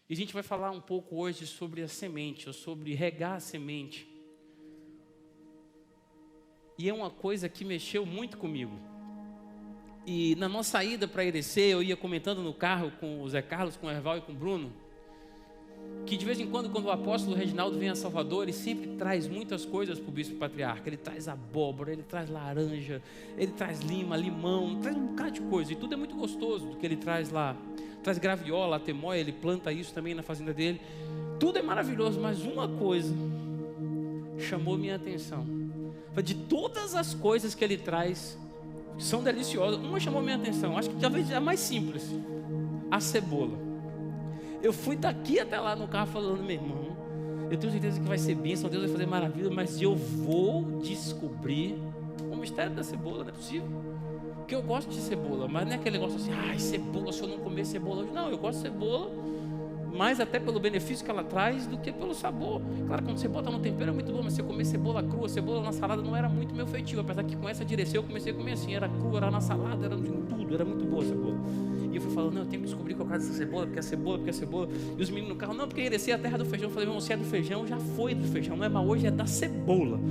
E a gente vai falar um pouco hoje sobre a semente, ou sobre regar a semente. E é uma coisa que mexeu muito comigo. E na nossa ida para Irecê, eu ia comentando no carro com o Zé Carlos, com o Erval e com o Bruno, que de vez em quando o apóstolo Reginaldo vem a Salvador, ele sempre traz muitas coisas para o bispo patriarca. Ele traz abóbora, ele traz laranja, ele traz lima, limão, traz um bocado de coisa. E tudo é muito gostoso do que ele traz lá. Traz graviola, temoia, ele planta isso também na fazenda dele. Tudo é maravilhoso, mas uma coisa chamou minha atenção. De todas as coisas que ele traz, que são deliciosas, uma chamou minha atenção. Acho que talvez é a mais simples: a cebola. Eu fui daqui até lá no carro falando: meu irmão, eu tenho certeza que vai ser bênção, Deus vai fazer maravilha, mas eu vou descobrir o mistério da cebola. Não é possível. Porque eu gosto de cebola, mas não é aquele negócio assim: ai, cebola, se eu não comer cebola hoje. Não, eu gosto de cebola, mais até pelo benefício que ela traz do que pelo sabor. Claro, quando você bota no tempero é muito bom, mas se eu comer cebola crua, cebola na salada não era muito meu feitio. Apesar que com essa direção eu comecei a comer assim: era crua, era na salada, era em tudo, era muito boa a cebola. E eu fui falando: não, eu tenho que descobrir qual é dessa cebola, porque é cebola, porque é cebola. E os meninos no carro: não, porque Irecê é a terra do feijão. Eu falei: meu irmão, se é do feijão, já foi do feijão, não é mais hoje, é da cebola.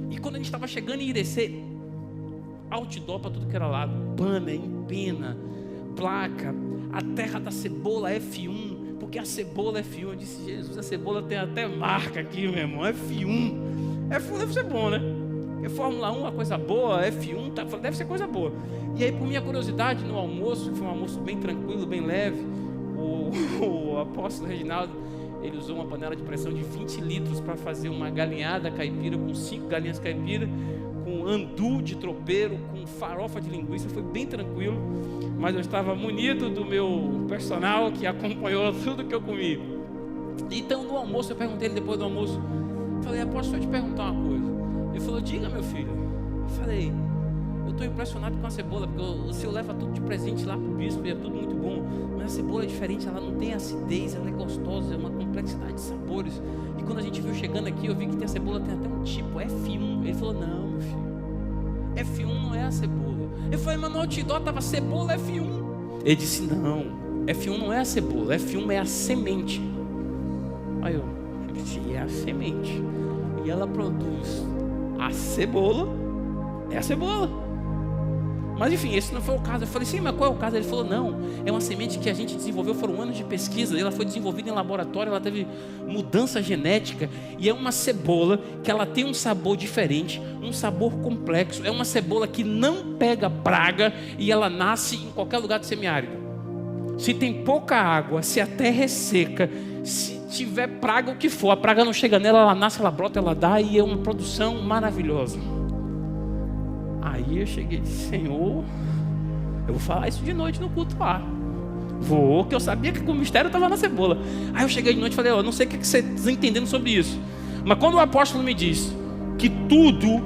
E quando a gente estava chegando em Irecê, outdoor para tudo que era lado, banner, empena, placa, a terra da cebola F1, porque a cebola F1. Eu disse: Jesus, a cebola tem até marca aqui, meu irmão, F1. F1 deve ser bom, né? Porque Fórmula 1 é uma coisa boa, F1 deve ser coisa boa. E aí, por minha curiosidade, no almoço, que foi um almoço bem tranquilo, bem leve, o apóstolo Reginaldo, ele usou uma panela de pressão de 20 litros para fazer uma galinhada caipira, com 5 galinhas caipira, com andu de tropeiro, com farofa de linguiça. Foi bem tranquilo, mas eu estava munido do meu personal que acompanhou tudo que eu comi. Então, no almoço, eu perguntei ele depois do almoço, falei: apóstolo, deixa eu te perguntar uma coisa. Ele falou: diga, meu filho. Eu falei: eu estou impressionado com a cebola, porque o senhor leva tudo de presente lá para o bispo e é tudo muito bom, mas a cebola é diferente, ela não tem acidez, ela é gostosa, é uma complexidade de sabores. E quando a gente viu chegando aqui, eu vi que a cebola tem até um tipo, F1. Ele falou: não, meu filho, F1 não é a cebola. Eu falei: mas no outdoor estava cebola F1. Ele disse: não, F1 não é a cebola, F1 é a semente. Aí eu disse: é a semente, e ela produz a cebola, é a cebola. Mas enfim, esse não foi o caso. Eu falei: sim, mas qual é o caso? Ele falou: não, é uma semente que a gente desenvolveu, foram anos de pesquisa, ela foi desenvolvida em laboratório, ela teve mudança genética, e é uma cebola que ela tem um sabor diferente, um sabor complexo. É uma cebola que não pega praga e ela nasce em qualquer lugar do semiárido. Se tem pouca água, se a terra é seca, se tiver praga, o que for, a praga não chega nela, ela nasce, ela brota, ela dá, e é uma produção maravilhosa. Aí eu cheguei e disse: Senhor, eu vou falar isso de noite no culto lá. Vou, que eu sabia que o mistério estava na cebola. Aí eu cheguei de noite e falei: eu não sei o que você está entendendo sobre isso, mas quando o apóstolo me diz que tudo,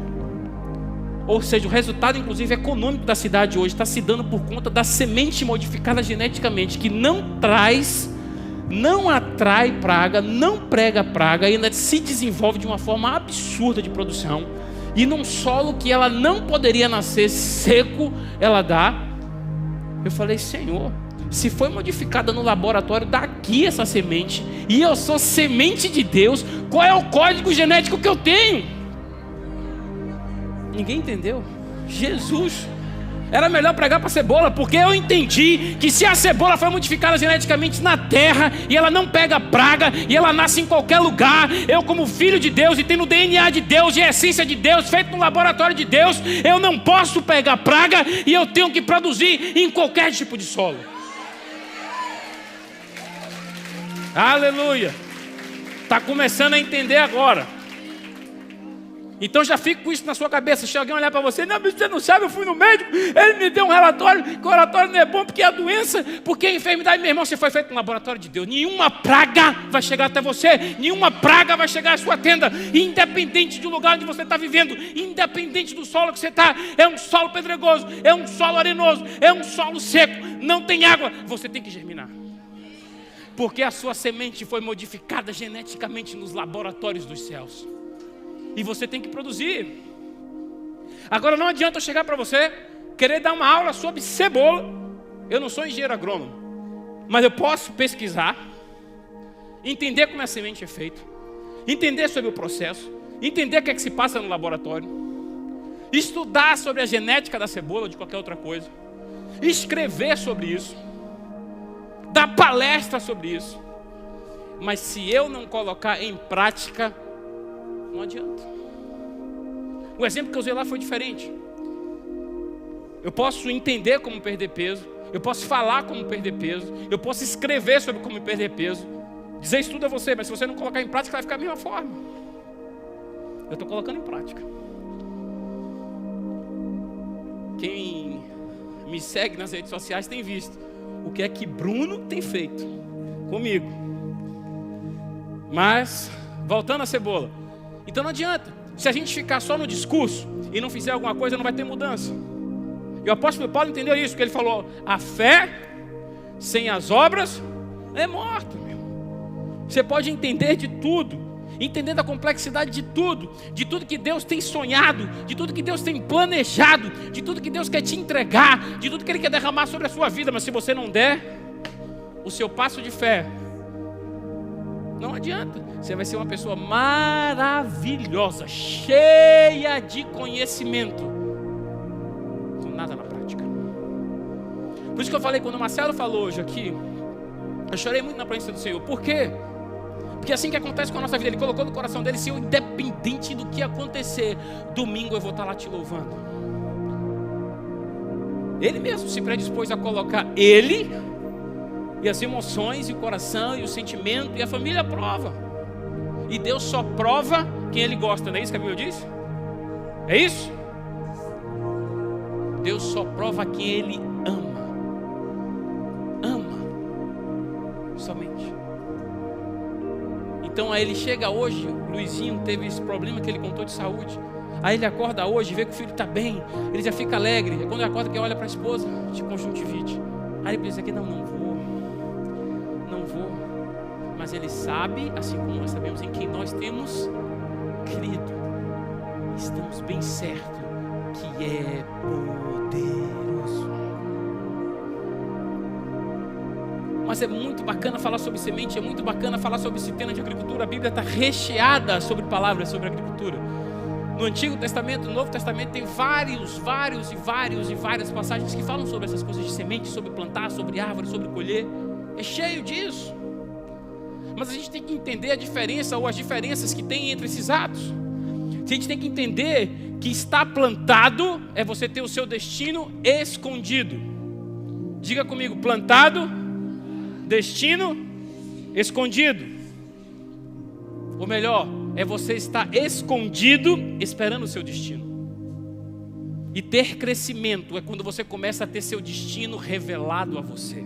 ou seja, o resultado inclusive econômico da cidade hoje está se dando por conta da semente modificada geneticamente, que não atrai praga, não prega praga, ainda se desenvolve de uma forma absurda de produção, e num solo que ela não poderia nascer seco, ela dá. Eu falei: Senhor, se foi modificada no laboratório daqui essa semente, e eu sou semente de Deus, qual é o código genético que eu tenho? Ninguém entendeu. Jesus, era melhor pregar para a cebola, porque eu entendi que se a cebola foi modificada geneticamente na terra, e ela não pega praga, e ela nasce em qualquer lugar, eu como filho de Deus, e tendo o DNA de Deus, e a essência de Deus, feito no laboratório de Deus, eu não posso pegar praga, e eu tenho que produzir em qualquer tipo de solo. Aleluia. Está começando a entender agora. Então já fica com isso na sua cabeça. Se alguém olhar para você: não, mas você não sabe, eu fui no médico, ele me deu um relatório, que o relatório não é bom porque é a doença, porque a enfermidade. Meu irmão, você foi feito no laboratório de Deus. Nenhuma praga vai chegar até você, nenhuma praga vai chegar à sua tenda, independente do lugar onde você está vivendo, independente do solo que você está. É um solo pedregoso, é um solo arenoso, é um solo seco, não tem água, você tem que germinar, porque a sua semente foi modificada geneticamente nos laboratórios dos céus. E você tem que produzir. Agora não adianta eu chegar para você, querer dar uma aula sobre cebola. Eu não sou engenheiro agrônomo, mas eu posso pesquisar, entender como a semente é feita, entender sobre o processo, entender o que é que se passa no laboratório, estudar sobre a genética da cebola ou de qualquer outra coisa, escrever sobre isso, dar palestra sobre isso. Mas se eu não colocar em prática, não adianta. O exemplo que eu usei lá foi diferente. Eu posso entender como perder peso, eu posso falar como perder peso, eu posso escrever sobre como perder peso, dizer isso tudo a você, mas se você não colocar em prática, vai ficar da mesma forma. Eu estou colocando em prática. Quem me segue nas redes sociais tem visto o que é que Bruno tem feito comigo. Mas, voltando à cebola, então não adianta. Se a gente ficar só no discurso e não fizer alguma coisa, não vai ter mudança. E o apóstolo Paulo entendeu isso, porque ele falou: a fé sem as obras é morta. Você pode entender de tudo, entender da complexidade de tudo que Deus tem sonhado, de tudo que Deus tem planejado, de tudo que Deus quer te entregar, de tudo que Ele quer derramar sobre a sua vida, mas se você não der o seu passo de fé, não adianta. Você vai ser uma pessoa maravilhosa, cheia de conhecimento, com nada na prática. Por isso que eu falei, quando o Marcelo falou hoje aqui, eu chorei muito na presença do Senhor. Por quê? Porque é assim que acontece com a nossa vida. Ele colocou no coração dele: Senhor, independente do que acontecer, domingo eu vou estar lá te louvando. Ele mesmo se predispôs a colocar ele e as emoções, e o coração, e o sentimento, e a família prova. E Deus só prova quem Ele gosta, não é isso que a Bíblia diz? É isso? Deus só prova quem Ele ama. Ama. Somente. Então aí ele chega hoje, o Luizinho teve esse problema que ele contou de saúde. Aí ele acorda hoje, vê que o filho está bem, ele já fica alegre. Quando ele acorda, que olha para a esposa, de conjuntivite. Aí ele pensa aqui: não vou. Mas ele sabe, assim como nós sabemos em quem nós temos crido, estamos bem certos que é poderoso. Mas é muito bacana falar sobre semente, é muito bacana falar sobre disciplina de agricultura. A Bíblia está recheada sobre palavras sobre agricultura. No Antigo Testamento, no Novo Testamento, tem várias passagens que falam sobre essas coisas de semente, sobre plantar, sobre árvore, sobre colher. É cheio disso. Mas a gente tem que entender a diferença, ou as diferenças que tem entre esses atos. A gente tem que entender que estar plantado é você ter o seu destino escondido. Diga comigo: plantado, destino escondido. Ou melhor, é você estar escondido esperando o seu destino. E ter crescimento é quando você começa a ter seu destino revelado a você.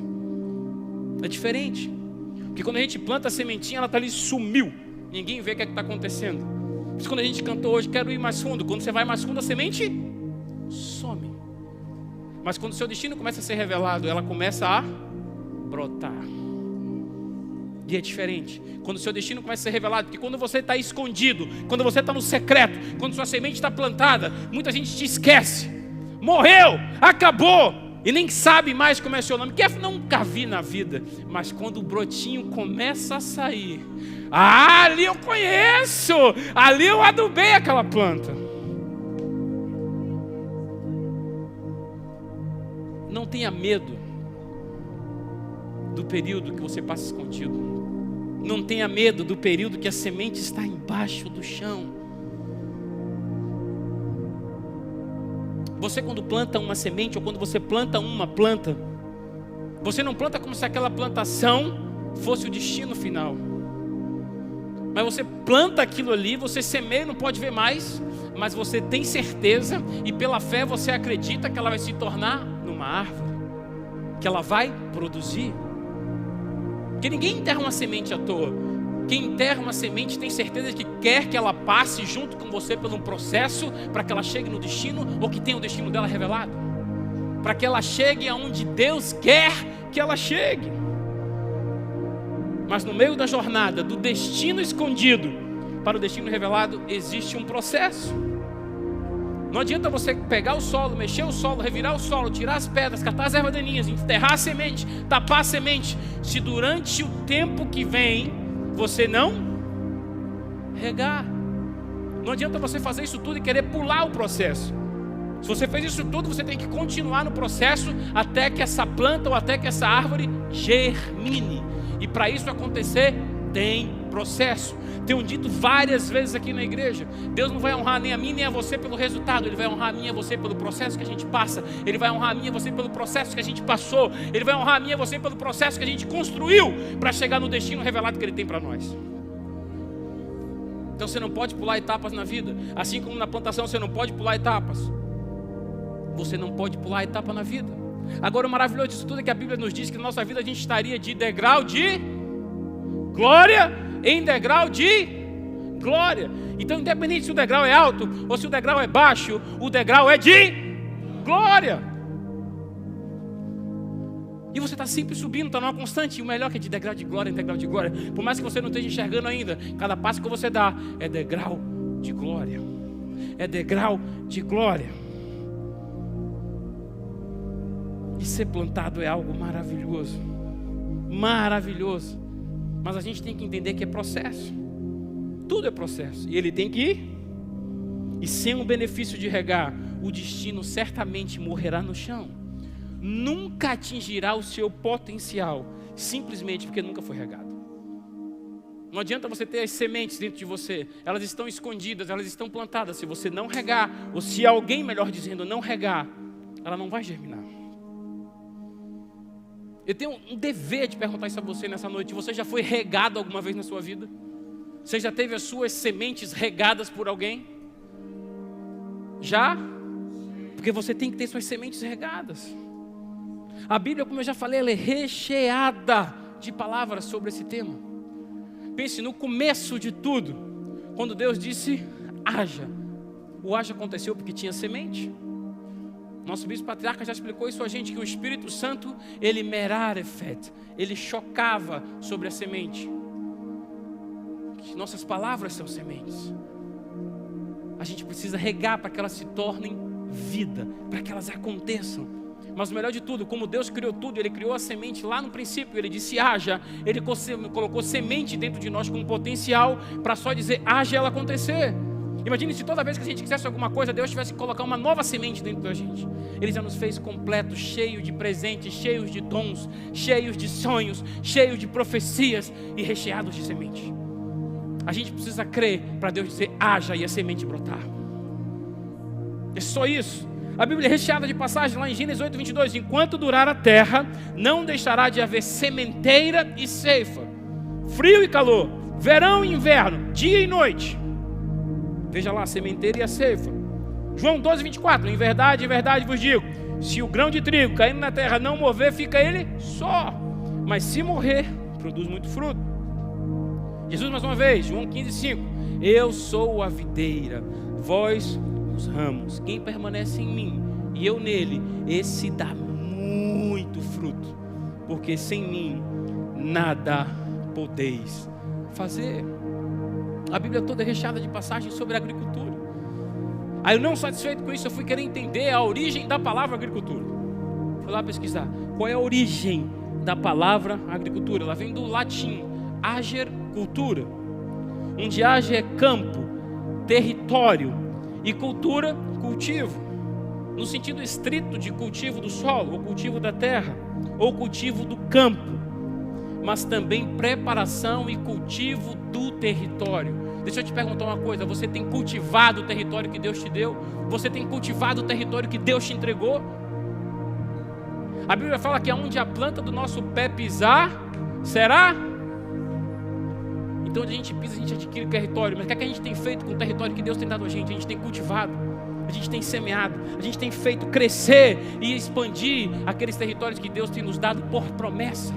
É diferente. Porque quando a gente planta a sementinha, ela está ali, sumiu. Ninguém vê o que está acontecendo. Por isso quando a gente cantou hoje, quero ir mais fundo. Quando você vai mais fundo, a semente some. Mas quando o seu destino começa a ser revelado, ela começa a brotar. E é diferente. Quando o seu destino começa a ser revelado, porque quando você está escondido, quando você está no secreto, quando sua semente está plantada, muita gente te esquece. Morreu, acabou. E nem sabe mais como é seu nome. Que nunca vi na vida. Mas quando o brotinho começa a sair, ali eu conheço. Ali eu adubei aquela planta. Não tenha medo do período que você passa escondido. Não tenha medo do período que a semente está embaixo do chão. Você, quando planta uma semente, ou quando você planta uma planta, você não planta como se aquela plantação fosse o destino final. Mas você planta aquilo ali, você semeia, não pode ver mais, mas você tem certeza, e pela fé você acredita que ela vai se tornar numa árvore, que ela vai produzir. Porque ninguém enterra uma semente à toa. Quem enterra uma semente tem certeza que quer que ela passe junto com você por um processo para que ela chegue no destino, ou que tenha o destino dela revelado, para que ela chegue aonde Deus quer que ela chegue. Mas no meio da jornada, do destino escondido para o destino revelado, existe um processo. Não adianta você pegar o solo, mexer o solo, revirar o solo, tirar as pedras, catar as ervas daninhas, enterrar a semente, tapar a semente, se durante o tempo que vem você não regar. Não adianta você fazer isso tudo e querer pular o processo. Se você fez isso tudo, você tem que continuar no processo até que essa planta ou até que essa árvore germine. E para isso acontecer, tem processo. Tenho dito várias vezes aqui na igreja, Deus não vai honrar nem a mim nem a você pelo resultado. Ele vai honrar a mim e a você pelo processo que a gente passa. Ele vai honrar a mim e a você pelo processo que a gente passou. Ele vai honrar a mim e a você pelo processo que a gente construiu para chegar no destino revelado que Ele tem para nós. Então você não pode pular etapas na vida. Assim como na plantação você não pode pular etapas, você não pode pular etapa na vida. Agora o maravilhoso disso tudo é que a Bíblia nos diz que na nossa vida a gente estaria de degrau de glória em degrau de glória. Então independente se o degrau é alto ou se o degrau é baixo, o degrau é de glória. E você está sempre subindo, está numa constante. E o melhor que é de degrau de glória em degrau de glória. Por mais que você não esteja enxergando ainda, cada passo que você dá é degrau de glória. É degrau de glória. E ser plantado é algo maravilhoso. Maravilhoso. Mas a gente tem que entender que é processo. Tudo é processo. E ele tem que ir. E sem o benefício de regar, o destino certamente morrerá no chão. Nunca atingirá o seu potencial, simplesmente porque nunca foi regado. Não adianta você ter as sementes dentro de você. Elas estão escondidas, elas estão plantadas. Se você não regar, ou se alguém, melhor dizendo, não regar, ela não vai germinar. Eu tenho um dever de perguntar isso a você nessa noite. Você já foi regado alguma vez na sua vida? Você já teve as suas sementes regadas por alguém? Já? Porque você tem que ter suas sementes regadas. A Bíblia, como eu já falei, ela é recheada de palavras sobre esse tema. Pense no começo de tudo, quando Deus disse, haja. O haja aconteceu porque tinha semente. Nosso bispo patriarca já explicou isso a gente, que o Espírito Santo, ele merarefet, ele chocava sobre a semente. Nossas palavras são sementes. A gente precisa regar para que elas se tornem vida, para que elas aconteçam. Mas o melhor de tudo, como Deus criou tudo, Ele criou a semente lá no princípio, Ele disse haja, Ele colocou semente dentro de nós com potencial para só dizer haja e ela acontecer. Imagine se toda vez que a gente quisesse alguma coisa, Deus tivesse que colocar uma nova semente dentro da gente. Ele já nos fez completos, cheios de presentes, cheios de dons, cheios de sonhos, cheios de profecias e recheados de semente. A gente precisa crer para Deus dizer haja e a semente brotar. É só isso. A Bíblia é recheada de passagens lá em Gênesis 8:22. Enquanto durar a terra, não deixará de haver sementeira e ceifa, frio e calor, verão e inverno, dia e noite. Veja lá, a sementeira e a ceifa. João 12:24. Em verdade vos digo, se o grão de trigo caindo na terra não mover, fica ele só, mas se morrer, produz muito fruto. Jesus mais uma vez, João 15:5. Eu sou a videira, vós os ramos. Quem permanece em mim e eu nele, esse dá muito fruto, porque sem mim nada podeis fazer. A Bíblia toda é recheada de passagens sobre agricultura. Aí eu, não satisfeito com isso, eu fui querer entender a origem da palavra agricultura. Fui lá pesquisar qual é a origem da palavra agricultura. Ela vem do latim ager, cultura, onde ager é campo, território, e cultura, cultivo, no sentido estrito de cultivo do solo, ou cultivo da terra, ou cultivo do campo, mas também preparação e cultivo do território. Deixa eu te perguntar uma coisa, você tem cultivado o território que Deus te deu? Você tem cultivado o território que Deus te entregou? A Bíblia fala que aonde a planta do nosso pé pisar, será? Então onde a gente pisa, a gente adquire território. Mas o que é que a gente tem feito com o território que Deus tem dado a gente? A gente tem cultivado, a gente tem semeado, a gente tem feito crescer e expandir aqueles territórios que Deus tem nos dado por promessa.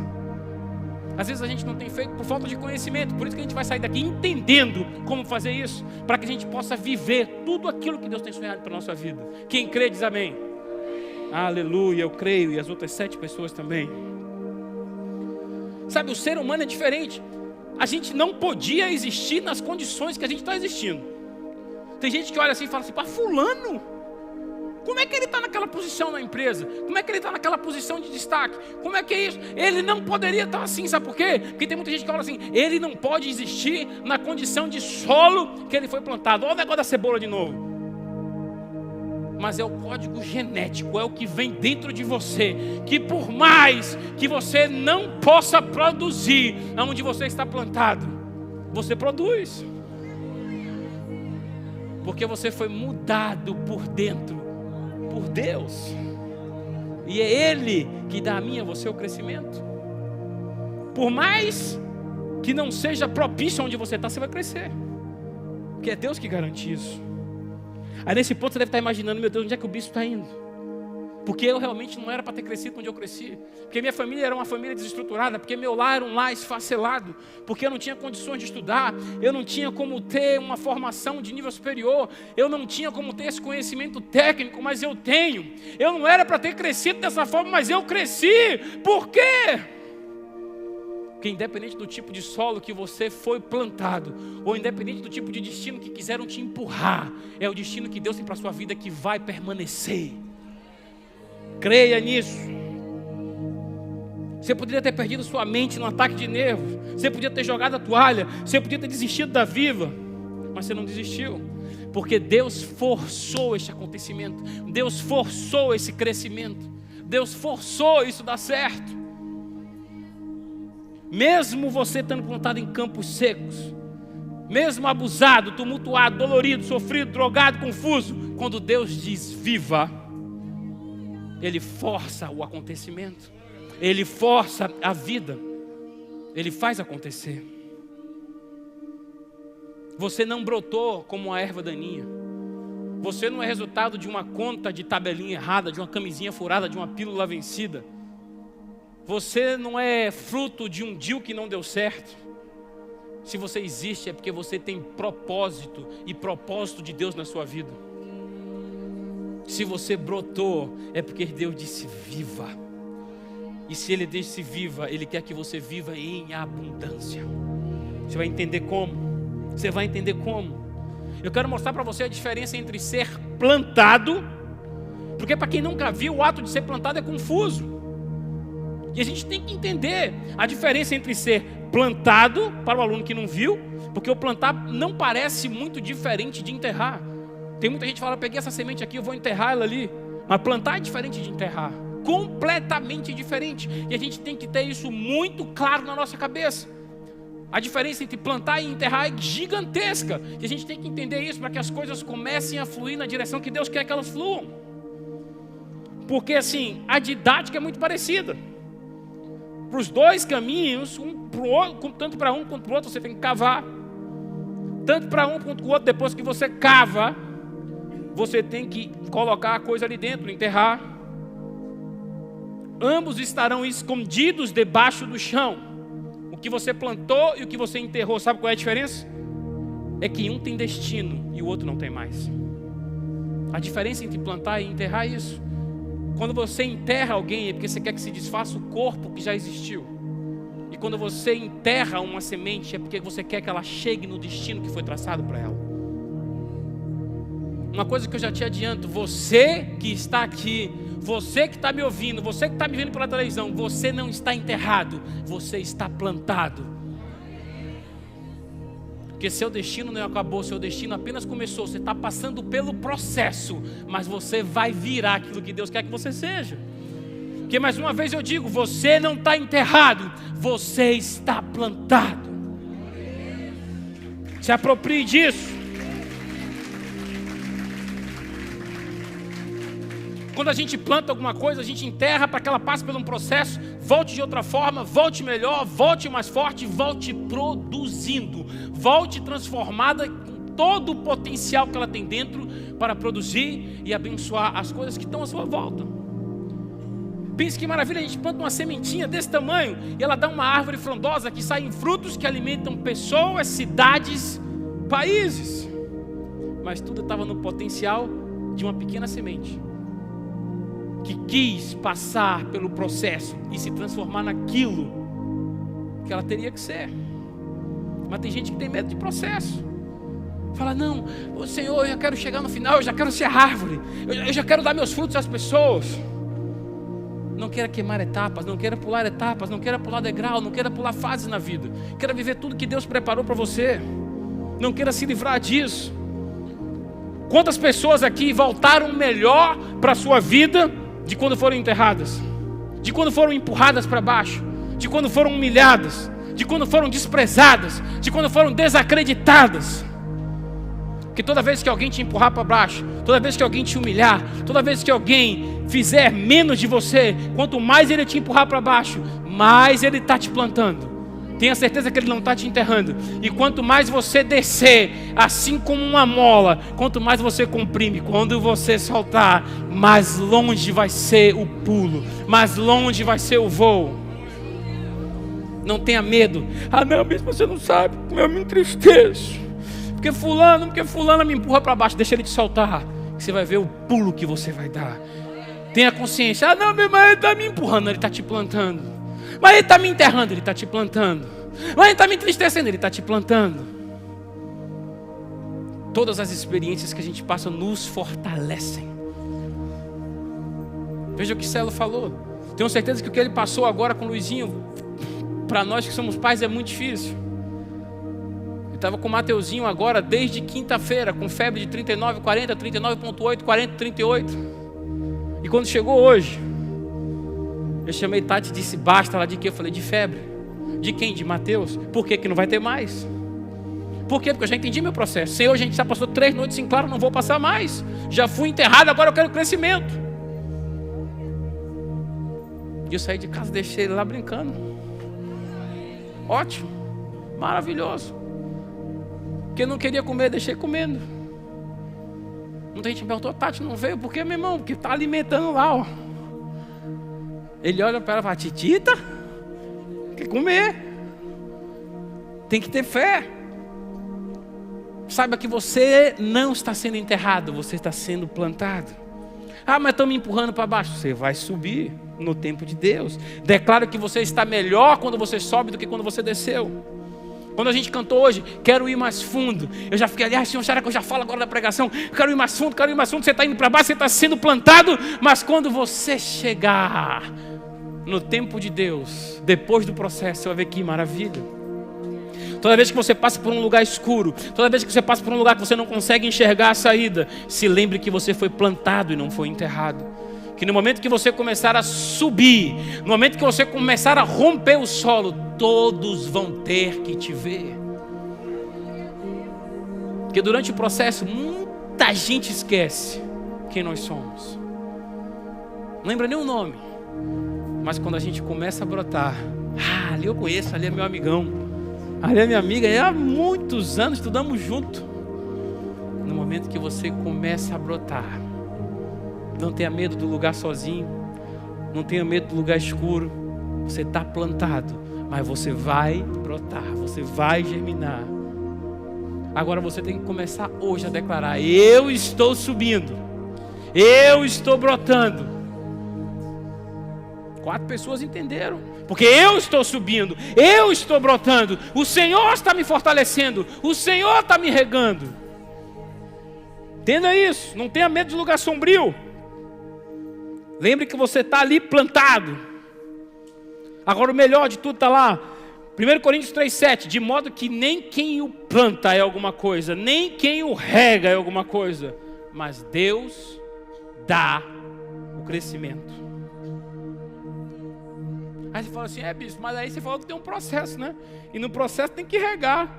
Às vezes a gente não tem feito por falta de conhecimento. Por isso que a gente vai sair daqui entendendo como fazer isso, para que a gente possa viver tudo aquilo que Deus tem sonhado para a nossa vida. Quem crê diz amém. Aleluia, eu creio, e as outras 7 pessoas também. Sabe, o ser humano é diferente. A gente não podia existir nas condições que a gente está existindo. Tem gente que olha assim e fala assim, pá, fulano, Como é que ele está naquela posição na empresa? Como é que ele está naquela posição de destaque? Como é que é isso? Ele não poderia estar assim, sabe por quê? Porque tem muita gente que fala assim, ele não pode existir na condição de solo que ele foi plantado. Olha o negócio da cebola de novo. Mas é o código genético, é o que vem dentro de você, que por mais que você não possa produzir onde você está plantado, você produz. Porque você foi mudado por dentro, por Deus. E é Ele que dá a mim e a você o crescimento. Por mais que não seja propício onde você está, você vai crescer. Porque é Deus que garante isso. Aí nesse ponto você deve estar imaginando, meu Deus, onde é que o bispo está indo? Porque eu realmente não era para ter crescido onde eu cresci. Porque minha família era uma família desestruturada. Porque meu lar era um lar esfacelado. Porque eu não tinha condições de estudar. Eu não tinha como ter uma formação de nível superior. Eu não tinha como ter esse conhecimento técnico, mas eu tenho. Eu não era para ter crescido dessa forma, mas eu cresci. Por quê? Porque independente do tipo de solo que você foi plantado, ou independente do tipo de destino que quiseram te empurrar, é o destino que Deus tem para a sua vida que vai permanecer. Creia nisso. Você poderia ter perdido sua mente num ataque de nervos. Você podia ter jogado a toalha. Você podia ter desistido da vida. Mas você não desistiu. Porque Deus forçou este acontecimento. Deus forçou esse crescimento. Deus forçou isso dar certo. Mesmo você estando plantado em campos secos, mesmo abusado, tumultuado, dolorido, sofrido, drogado, confuso, quando Deus diz viva, Ele força o acontecimento, Ele força a vida, Ele faz acontecer. Você não brotou como uma erva daninha. Você não é resultado de uma conta de tabelinha errada, de uma camisinha furada, de uma pílula vencida. Você não é fruto de um deal que não deu certo. Se você existe é porque você tem propósito e propósito de Deus na sua vida. Se você brotou é porque Deus disse viva. E se Ele disse viva, Ele quer que você viva em abundância. Você vai entender como? Você vai entender como? Eu quero mostrar para você a diferença entre ser plantado, porque para quem nunca viu, o ato de ser plantado é confuso. E a gente tem que entender a diferença entre ser plantado, para o aluno que não viu, porque o plantar não parece muito diferente de enterrar. Tem muita gente que fala, peguei essa semente aqui, eu vou enterrar ela ali. Mas plantar é diferente de enterrar, completamente diferente. E a gente tem que ter isso muito claro na nossa cabeça. A diferença entre plantar e enterrar é gigantesca. E a gente tem que entender isso para que as coisas comecem a fluir na direção que Deus quer que elas fluam. Porque assim, a didática é muito parecida. Para os dois caminhos, tanto para um quanto para o outro, você tem que cavar. Tanto para um quanto para o outro, depois que você cava, você tem que colocar a coisa ali dentro, enterrar. Ambos estarão escondidos debaixo do chão. O que você plantou e o que você enterrou, sabe qual é a diferença? É que um tem destino e o outro não tem mais. A diferença entre plantar e enterrar é isso. Quando você enterra alguém é porque você quer que se desfaça o corpo que já existiu. E quando você enterra uma semente é porque você quer que ela chegue no destino que foi traçado para ela. Uma coisa que eu já te adianto, você que está aqui, você que está me ouvindo, você que está me vendo pela televisão, você não está enterrado, você está plantado. Porque seu destino não acabou, seu destino apenas começou. Você está passando pelo processo, mas você vai virar aquilo que Deus quer que você seja. Porque mais uma vez eu digo, você não está enterrado, você está plantado. Se aproprie disso. Quando a gente planta alguma coisa, a gente enterra para que ela passe por um processo, volte de outra forma, volte melhor, volte mais forte, volte produzindo, volte transformada com todo o potencial que ela tem dentro para produzir e abençoar as coisas que estão à sua volta. Pense que maravilha, a gente planta uma sementinha desse tamanho e ela dá uma árvore frondosa que sai em frutos que alimentam pessoas, cidades, países. Mas tudo estava no potencial de uma pequena semente que quis passar pelo processo e se transformar naquilo que ela teria que ser. Mas tem gente que tem medo de processo. Fala, não, Senhor, eu já quero chegar no final, eu já quero ser árvore, eu já quero dar meus frutos às pessoas. Não queira queimar etapas, não queira pular etapas, não queira pular degrau, não queira pular fases na vida. Queira viver tudo que Deus preparou para você. Não queira se livrar disso. Quantas pessoas aqui voltaram melhor para a sua vida de quando foram enterradas? De quando foram empurradas para baixo? De quando foram humilhadas? De quando foram desprezadas? De quando foram desacreditadas? Porque toda vez que alguém te empurrar para baixo, toda vez que alguém te humilhar, toda vez que alguém fizer menos de você, quanto mais ele te empurrar para baixo, mais ele está te plantando. Tenha certeza que ele não está te enterrando. E quanto mais você descer, assim como uma mola, quanto mais você comprime, quando você soltar, mais longe vai ser o pulo, mais longe vai ser o voo. Não tenha medo. Ah não, mesmo você não sabe como eu me entristeço. Porque fulano me empurra para baixo, deixa ele te soltar. Você vai ver o pulo que você vai dar. Tenha consciência. Ah não, meu irmão, ele está me empurrando, ele está te plantando. Mas ele está me enterrando, ele está te plantando. Mas ele está me entristecendo, ele está te plantando. Todas as experiências que a gente passa nos fortalecem. Veja o que Celo falou. Tenho certeza que o que ele passou agora com o Luizinho, para nós que somos pais, é muito difícil. Estava com o Mateuzinho agora desde quinta-feira, com febre de 39, 40, 39,8, 40, 38. E quando chegou hoje, eu chamei Tati e disse, basta. Ela de quê? Eu falei, de febre. De quem? De Mateus. Por que não vai ter mais? Por quê? Porque eu já entendi meu processo. Senhor, a gente já passou 3 noites em claro, não vou passar mais. Já fui enterrado, agora eu quero crescimento. E eu saí de casa, deixei ele lá brincando. Ótimo. Maravilhoso. Porque eu não queria comer, deixei comendo. Muita gente me perguntou, Tati, não veio? Por que, meu irmão? Porque está alimentando lá, ó. Ele olha para ela e fala, Titita, quer comer. Tem que ter fé. Saiba que você não está sendo enterrado, você está sendo plantado. Ah, mas estão me empurrando para baixo. Você vai subir no tempo de Deus. Declaro que você está melhor quando você sobe do que quando você desceu. Quando a gente cantou hoje, quero ir mais fundo. Eu já fiquei ali, Senhor, será que eu já falo agora da pregação? Quero ir mais fundo, quero ir mais fundo. Você está indo para baixo, você está sendo plantado. Mas quando você chegar no tempo de Deus, depois do processo, você vai ver que maravilha. Toda vez que você passa por um lugar escuro, toda vez que você passa por um lugar que você não consegue enxergar a saída, se lembre que você foi plantado e não foi enterrado. Que no momento que você começar a subir, no momento que você começar a romper o solo, todos vão ter que te ver. Porque durante o processo, muita gente esquece quem nós somos. Não lembra nem o nome. Mas quando a gente começa a brotar, ali eu conheço, ali é meu amigão, ali é minha amiga, há muitos anos estudamos junto. No momento que você começa a brotar, não tenha medo do lugar sozinho, não tenha medo do lugar escuro. Você está plantado, mas você vai brotar, você vai germinar. Agora você tem que começar hoje a declarar, eu estou subindo, eu estou brotando. 4 pessoas entenderam, porque eu estou subindo, eu estou brotando, o Senhor está me fortalecendo, o Senhor está me regando. Entenda isso, não tenha medo de lugar sombrio. Lembre que você está ali plantado. Agora o melhor de tudo está lá. 1 Coríntios 3,7. De modo que nem quem o planta é alguma coisa, nem quem o rega é alguma coisa, mas Deus dá o crescimento. Aí você fala assim, bispo, mas aí você falou que tem um processo, né? E no processo tem que regar.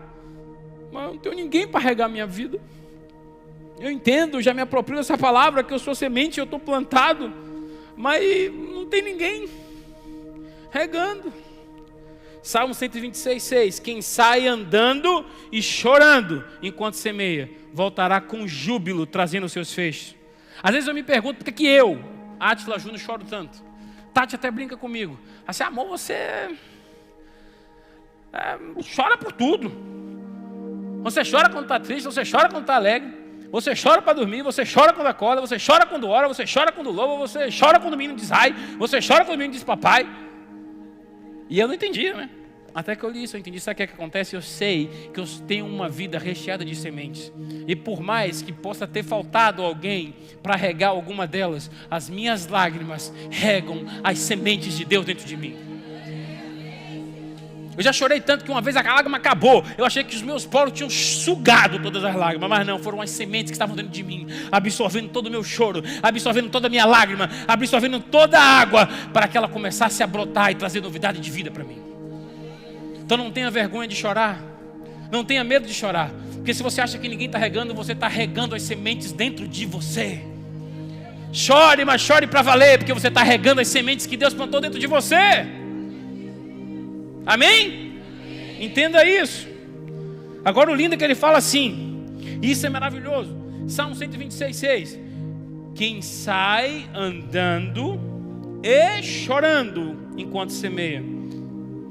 Mas eu não tenho ninguém para regar a minha vida. Eu entendo, já me aproprio dessa palavra, que eu sou semente, eu estou plantado. Mas não tem ninguém regando. Salmo 126:6. Quem sai andando e chorando enquanto semeia, voltará com júbilo, trazendo os seus feixes. Às vezes eu me pergunto, por que eu, Átila Júnior, choro tanto? Tati até brinca comigo. Assim, amor, você chora por tudo. Você chora quando está triste, você chora quando está alegre. Você chora para dormir, você chora quando acorda, você chora quando ora, você chora quando louva, você chora quando o menino diz ai, você chora quando o menino diz papai. E eu não entendia, né? Até que eu li isso, eu entendi. Sabe o que é que acontece? Eu sei que eu tenho uma vida recheada de sementes. E por mais que possa ter faltado alguém para regar alguma delas, as minhas lágrimas regam as sementes de Deus dentro de mim. Eu já chorei tanto que uma vez a lágrima acabou. Eu achei que os meus poros tinham sugado todas as lágrimas. Mas não, foram as sementes que estavam dentro de mim, absorvendo todo o meu choro, absorvendo toda a minha lágrima, absorvendo toda a água, para que ela começasse a brotar e trazer novidade de vida para mim. Então não tenha vergonha de chorar. Não tenha medo de chorar. Porque se você acha que ninguém está regando, você está regando as sementes dentro de você. Chore, mas chore para valer, porque você está regando as sementes que Deus plantou dentro de você. Amém? Entenda isso. Agora o lindo é que ele fala assim, isso é maravilhoso. Salmo 126:6. Quem sai andando e chorando enquanto semeia,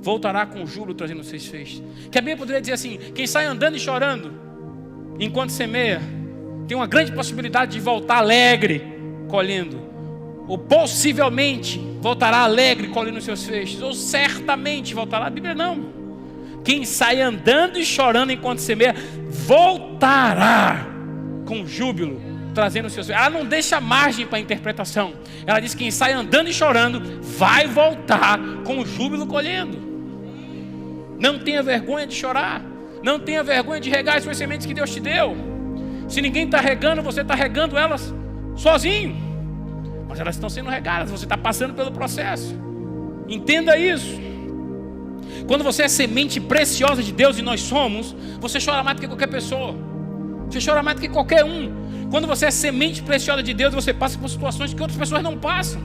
voltará com júbilo trazendo seus feixes. Que a Bíblia poderia dizer assim: quem sai andando e chorando enquanto semeia, tem uma grande possibilidade de voltar alegre colhendo. Ou possivelmente voltará alegre colhendo os seus feixes. Ou certamente voltará. A Bíblia não. Quem sai andando e chorando enquanto semeia, voltará com júbilo trazendo os seus feixes. Ela não deixa margem para interpretação. Ela diz que quem sai andando e chorando vai voltar com júbilo colhendo. Não tenha vergonha de chorar. Não tenha vergonha de regar as suas sementes que Deus te deu. Se ninguém está regando, você está regando elas sozinho. Mas elas estão sendo regadas, você está passando pelo processo. Entenda isso. Quando você é semente preciosa de Deus, e nós somos, você chora mais do que qualquer pessoa. Você chora mais do que qualquer um. Quando você é semente preciosa de Deus, você passa por situações que outras pessoas não passam.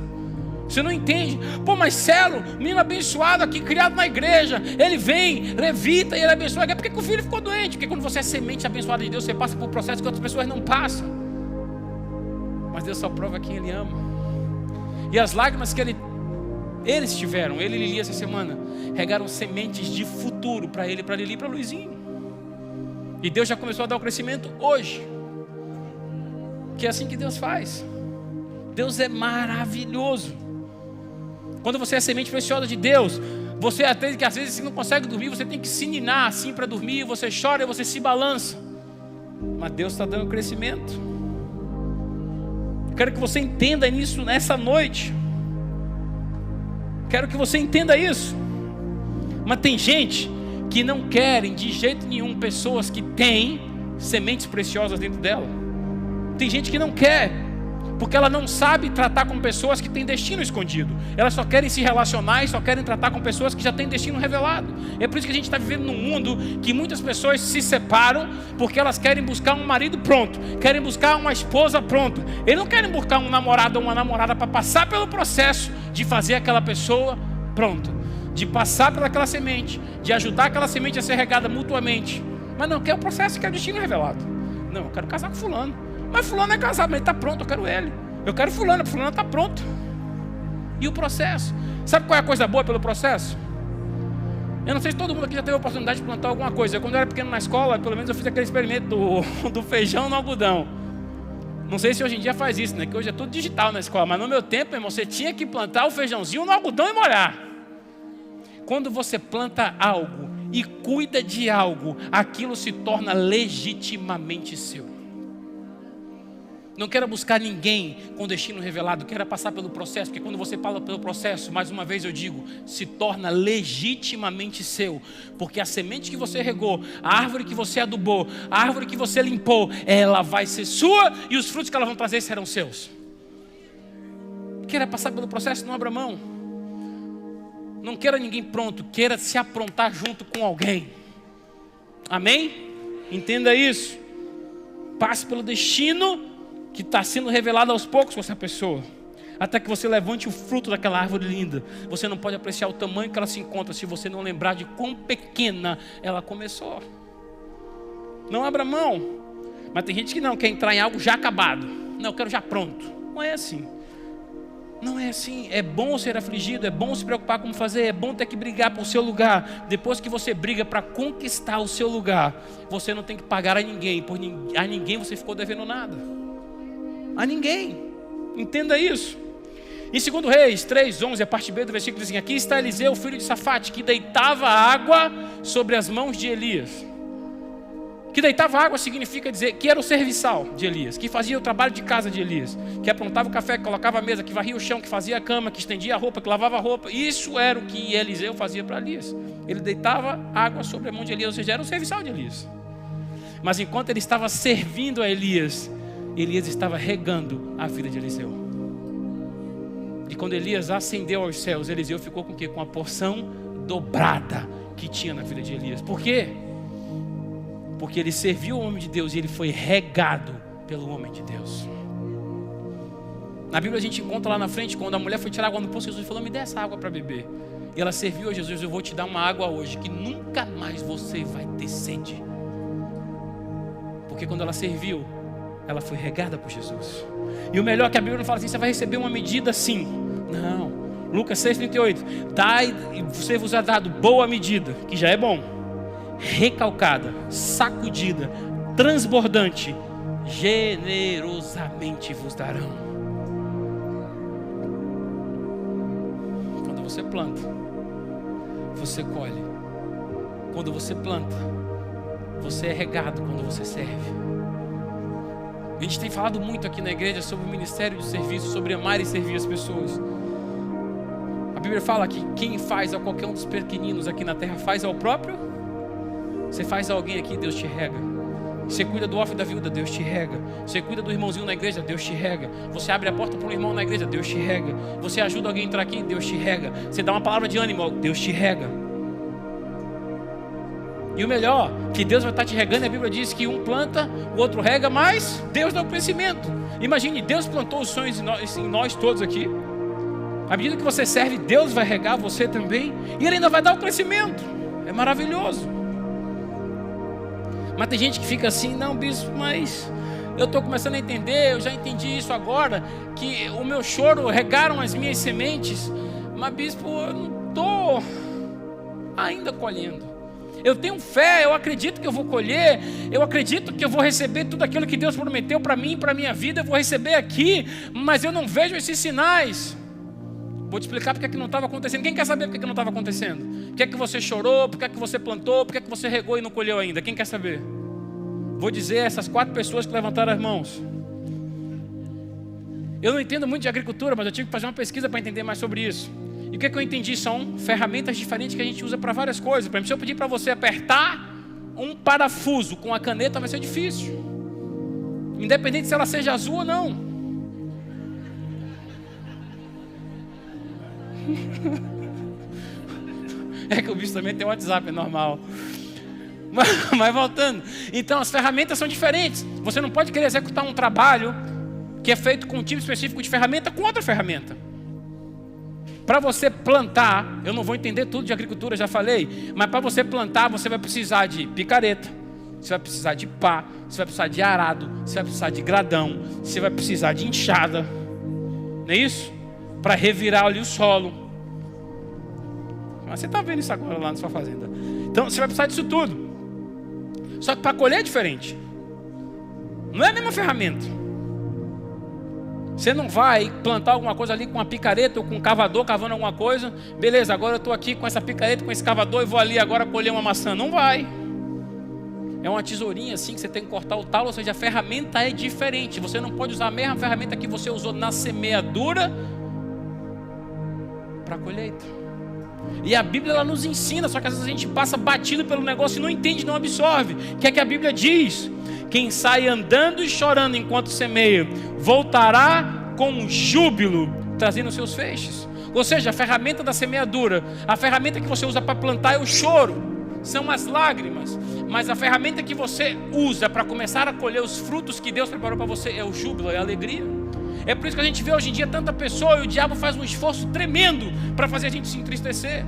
Você não entende. Pô, mas Celo, menino abençoado aqui, criado na igreja, ele vem, levita e ele abençoa. Por que o filho ficou doente? Porque quando você é semente abençoada de Deus, você passa por processos que outras pessoas não passam. Mas Deus só prova quem Ele ama. E as lágrimas que eles tiveram, ele e Lili essa semana, regaram sementes de futuro para ele, para Lili e para Luizinho. E Deus já começou a dar o crescimento hoje. Que é assim que Deus faz. Deus é maravilhoso. Quando você é semente preciosa de Deus, você até que às vezes não consegue dormir, você tem que se ninar assim para dormir, você chora e você se balança. Mas Deus está dando crescimento. Quero que você entenda isso nessa noite. Quero que você entenda isso. Mas tem gente que não querem de jeito nenhum pessoas que têm sementes preciosas dentro dela. Tem gente que não quer, porque ela não sabe tratar com pessoas que têm destino escondido. Elas só querem se relacionar e só querem tratar com pessoas que já têm destino revelado. É por isso que a gente está vivendo num mundo que muitas pessoas se separam porque elas querem buscar um marido pronto, querem buscar uma esposa pronta. Eles não querem buscar um namorado ou uma namorada para passar pelo processo de fazer aquela pessoa pronta, de passar pelaquela semente, de ajudar aquela semente a ser regada mutuamente. Mas não quer o processo, quer o destino revelado. Não, eu quero casar com fulano. Mas fulano é casado, mas ele está pronto, eu quero ele. Eu quero fulano está pronto. E o processo? Sabe qual é a coisa boa pelo processo? Eu não sei se todo mundo aqui já teve a oportunidade de plantar alguma coisa. Quando eu era pequeno na escola, pelo menos eu fiz aquele experimento do feijão no algodão. Não sei se hoje em dia faz isso, né? Que hoje é tudo digital na escola. Mas no meu tempo, meu irmão, você tinha que plantar o feijãozinho no algodão e molhar. Quando você planta algo e cuida de algo, aquilo se torna legitimamente seu. Não quero buscar ninguém com destino revelado, quero passar pelo processo, porque quando você passa pelo processo, mais uma vez eu digo, se torna legitimamente seu, porque a semente que você regou, a árvore que você adubou, a árvore que você limpou, ela vai ser sua e os frutos que ela vão trazer serão seus. Queira passar pelo processo, não abra mão. Não queira ninguém pronto, queira se aprontar junto com alguém. Amém? Entenda isso. Passe pelo destino que está sendo revelado aos poucos com essa pessoa, até que você levante o fruto daquela árvore linda. Você não pode apreciar o tamanho que ela se encontra se você não lembrar de quão pequena ela começou. Não abra mão. Mas tem gente que não quer entrar em algo já acabado. Não, eu quero já pronto. Não é assim. Não é assim. É bom ser afligido, é bom se preocupar como fazer, é bom ter que brigar por seu lugar. Depois que você briga para conquistar o seu lugar, você não tem que pagar a ninguém, por a ninguém você ficou devendo nada. A ninguém. Entenda isso. Em 2 Reis 3:11, a parte B do versículo diz assim: aqui está Eliseu, filho de Safate, que deitava água sobre as mãos de Elias. Que deitava água significa dizer que era o serviçal de Elias, que fazia o trabalho de casa de Elias, que aprontava o café, que colocava a mesa, que varria o chão, que fazia a cama, que estendia a roupa, que lavava a roupa. Isso era o que Eliseu fazia para Elias. Ele deitava água sobre a mão de Elias, ou seja, era o serviçal de Elias. Mas enquanto ele estava servindo a Elias, Elias estava regando a vida de Eliseu. E quando Elias ascendeu aos céus, Eliseu ficou com o quê? Com a porção dobrada que tinha na vida de Elias. Por quê? Porque ele serviu o homem de Deus e ele foi regado pelo homem de Deus. Na Bíblia a gente encontra lá na frente, quando a mulher foi tirar água no poço, Jesus falou: me dê essa água para beber. E ela serviu a Jesus: eu vou te dar uma água hoje que nunca mais você vai ter sede. Porque quando ela serviu, ela foi regada por Jesus. E o melhor é que a Bíblia não fala assim: você vai receber uma medida assim. Não. Lucas 6,38: dai e você vos é dado boa medida, que já é bom, recalcada, sacudida, transbordante, generosamente vos darão. Quando você planta, você colhe. Quando você planta, você é regado. Quando você serve. A gente tem falado muito aqui na igreja sobre o ministério de serviço, sobre amar e servir as pessoas. A Bíblia fala que quem faz a qualquer um dos pequeninos aqui na terra faz ao próprio. Você faz a alguém aqui, Deus te rega. Você cuida do órfão da viúva, Deus te rega. Você cuida do irmãozinho na igreja, Deus te rega. Você abre a porta para um irmão na igreja, Deus te rega. Você ajuda alguém a entrar aqui, Deus te rega. Você dá uma palavra de ânimo, Deus te rega. E o melhor, que Deus vai estar te regando. A Bíblia diz que um planta, o outro rega, mas Deus dá o crescimento. Imagine, Deus plantou os sonhos em nós todos aqui. À medida que você serve, Deus vai regar você também. E Ele ainda vai dar o crescimento. É maravilhoso. Mas tem gente que fica assim: não, bispo, mas eu estou começando a entender, eu já entendi isso agora, que o meu choro regaram as minhas sementes. Mas bispo, eu não estou ainda colhendo. Eu tenho fé, eu acredito que eu vou colher, eu acredito que eu vou receber tudo aquilo que Deus prometeu para mim e para a minha vida, eu vou receber aqui, mas eu não vejo esses sinais. Vou te explicar porque é que não estava acontecendo. Quem quer saber porque é que não estava acontecendo? Por que é que você chorou, por que é que você plantou, por que é que você regou e não colheu ainda? Quem quer saber? Vou dizer a essas 4 pessoas que levantaram as mãos. Eu não entendo muito de agricultura, mas eu tive que fazer uma pesquisa para entender mais sobre isso. E o que é que eu entendi? São ferramentas diferentes que a gente usa para várias coisas. Por exemplo, se eu pedir para você apertar um parafuso com a caneta, vai ser difícil. Independente se ela seja azul ou não. É que o bicho também tem WhatsApp, é normal. Mas voltando. Então as ferramentas são diferentes. Você não pode querer executar um trabalho que é feito com um tipo específico de ferramenta com outra ferramenta. Para você plantar, eu não vou entender tudo de agricultura, já falei, mas para você plantar, você vai precisar de picareta, você vai precisar de pá, você vai precisar de arado, você vai precisar de gradão, você vai precisar de enxada, não é isso? Para revirar ali o solo. Mas você está vendo isso agora lá na sua fazenda. Então você vai precisar disso tudo. Só que para colher é diferente. Não é a mesma ferramenta. Você não vai plantar alguma coisa ali com uma picareta ou com um cavador cavando alguma coisa. Beleza, agora eu estou aqui com essa picareta, com esse cavador e vou ali agora colher uma maçã. Não vai. É uma tesourinha assim que você tem que cortar o talo, ou seja, a ferramenta é diferente. Você não pode usar a mesma ferramenta que você usou na semeadura para a colheita. E a Bíblia ela nos ensina, só que às vezes a gente passa batido pelo negócio e não entende, não absorve. O que é que a Bíblia diz? Quem sai andando e chorando enquanto semeia, voltará com júbilo, trazendo seus feixes. Ou seja, a ferramenta da semeadura, a ferramenta que você usa para plantar é o choro, são as lágrimas. Mas a ferramenta que você usa para começar a colher os frutos que Deus preparou para você é o júbilo, é a alegria. É por isso que a gente vê hoje em dia tanta pessoa e o diabo faz um esforço tremendo para fazer a gente se entristecer,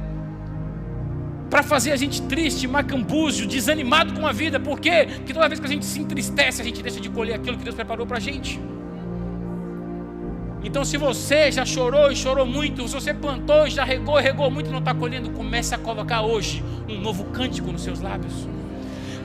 para fazer a gente triste, macambúzio, desanimado com a vida. Por quê? Porque toda vez que a gente se entristece, a gente deixa de colher aquilo que Deus preparou para a gente. Então se você já chorou e chorou muito, se você plantou e já regou muito e não está colhendo, comece a colocar hoje um novo cântico nos seus lábios.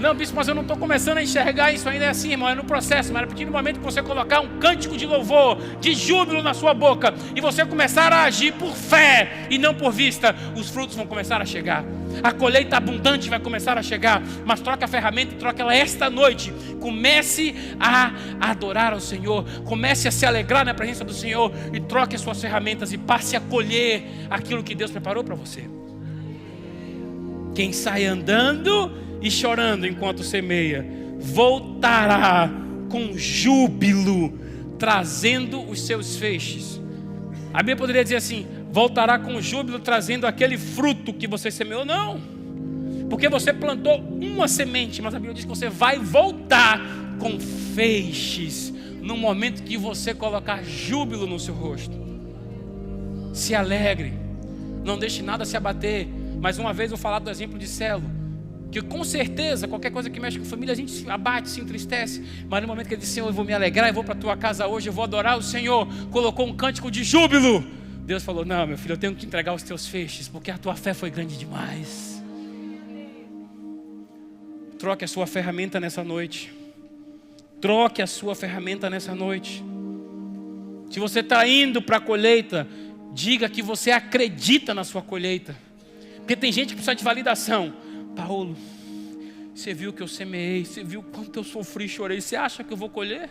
Não, bispo, mas eu não estou começando a enxergar isso ainda. É assim, irmão, é no processo. Mas a partir do momento que você colocar um cântico de louvor, de júbilo na sua boca, e você começar a agir por fé e não por vista, os frutos vão começar a chegar. A colheita abundante vai começar a chegar. Mas troca a ferramenta e troca ela esta noite. Comece a adorar ao Senhor. Comece a se alegrar na presença do Senhor. E troque as suas ferramentas e passe a colher aquilo que Deus preparou para você. Quem sai andando e chorando enquanto semeia, voltará com júbilo, trazendo os seus feixes. A Bíblia poderia dizer assim: voltará com júbilo, trazendo aquele fruto que você semeou. Não, porque você plantou uma semente, mas a Bíblia diz que você vai voltar com feixes, no momento que você colocar júbilo no seu rosto. Se alegre, não deixe nada se abater. Mais uma vez eu vou falar do exemplo de Celo, que com certeza qualquer coisa que mexe com família a gente se abate, se entristece, mas no momento que ele disse: Senhor, eu vou me alegrar, eu vou para a tua casa hoje, eu vou adorar o Senhor, colocou um cântico de júbilo. Deus falou: não, meu filho, eu tenho que entregar os teus feixes, porque a tua fé foi grande demais. Troque a sua ferramenta nessa noite. Troque a sua ferramenta nessa noite. Se você está indo para a colheita, diga que você acredita na sua colheita. Porque tem gente que precisa de validação. Paulo, você viu que eu semeei, você viu quanto eu sofri e chorei, você acha que eu vou colher?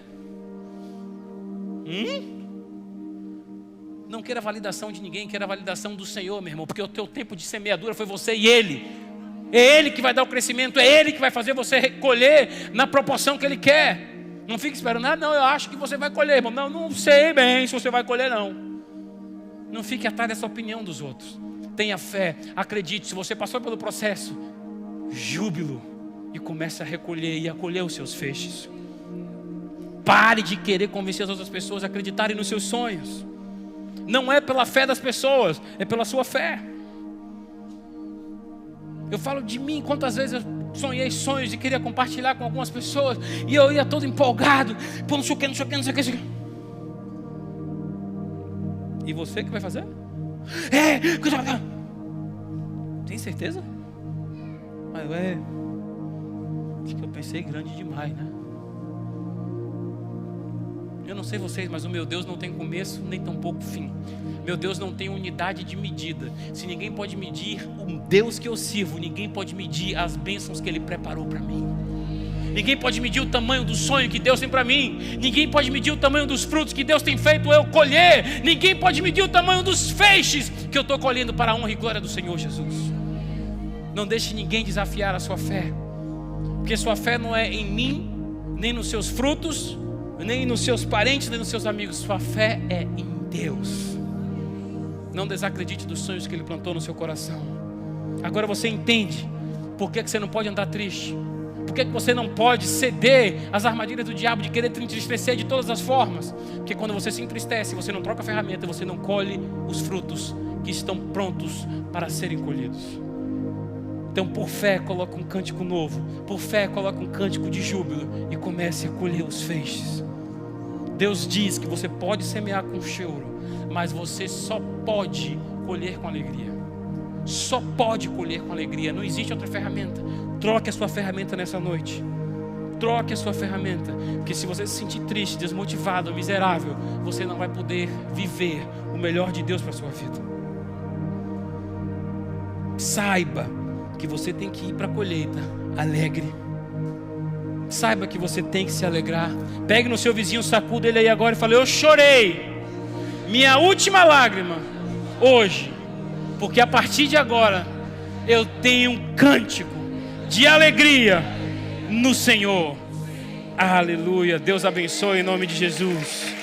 Não queira validação de ninguém, queira validação do Senhor, meu irmão. Porque o teu tempo de semeadura foi você e Ele. É Ele que vai dar o crescimento, é Ele que vai fazer você colher na proporção que Ele quer. Não fique esperando: não, eu acho que você vai colher, irmão. Não sei bem se você vai colher, não. Não fique atrás dessa opinião dos outros. Tenha fé, acredite. Se você passou pelo processo, júbilo, e comece a recolher e a colher os seus feixes. Pare de querer convencer as outras pessoas a acreditarem nos seus sonhos. Não é pela fé das pessoas, é pela sua fé. Eu falo de mim, quantas vezes eu sonhei sonhos e queria compartilhar com algumas pessoas, e eu ia todo empolgado: pô, não sei o que, não sei o que, não sei o que. E você que vai fazer? Tem certeza? Acho que eu pensei grande demais, né? Eu não sei vocês, mas o meu Deus não tem começo, nem tampouco fim. Meu Deus não tem unidade de medida. Se ninguém pode medir o Deus que eu sirvo, ninguém pode medir as bênçãos que Ele preparou para mim. Ninguém pode medir o tamanho do sonho que Deus tem para mim. Ninguém pode medir o tamanho dos frutos que Deus tem feito eu colher. Ninguém pode medir o tamanho dos feixes que eu estou colhendo para a honra e glória do Senhor Jesus. Não deixe ninguém desafiar a sua fé, porque sua fé não é em mim, nem nos seus frutos, nem nos seus parentes, nem nos seus amigos. Sua fé é em Deus. Não desacredite dos sonhos que Ele plantou no seu coração. Agora você entende por que você não pode andar triste. Por que você não pode ceder às armadilhas do diabo de querer te entristecer de todas as formas? Porque quando você se entristece, você não troca a ferramenta, você não colhe os frutos que estão prontos para serem colhidos. Então, por fé, coloca um cântico novo. Por fé, coloca um cântico de júbilo e comece a colher os feixes. Deus diz que você pode semear com choro, mas você só pode colher com alegria. Só pode colher com alegria. Não existe outra ferramenta. Troque a sua ferramenta nessa noite. Troque a sua ferramenta. Porque se você se sentir triste, desmotivado, miserável, você não vai poder viver o melhor de Deus para a sua vida. Saiba que você tem que ir para a colheita alegre. Saiba que você tem que se alegrar. Pegue no seu vizinho, sacuda ele aí agora e fale: eu chorei minha última lágrima hoje, porque a partir de agora eu tenho um cântico de alegria no Senhor. Aleluia. Deus abençoe em nome de Jesus.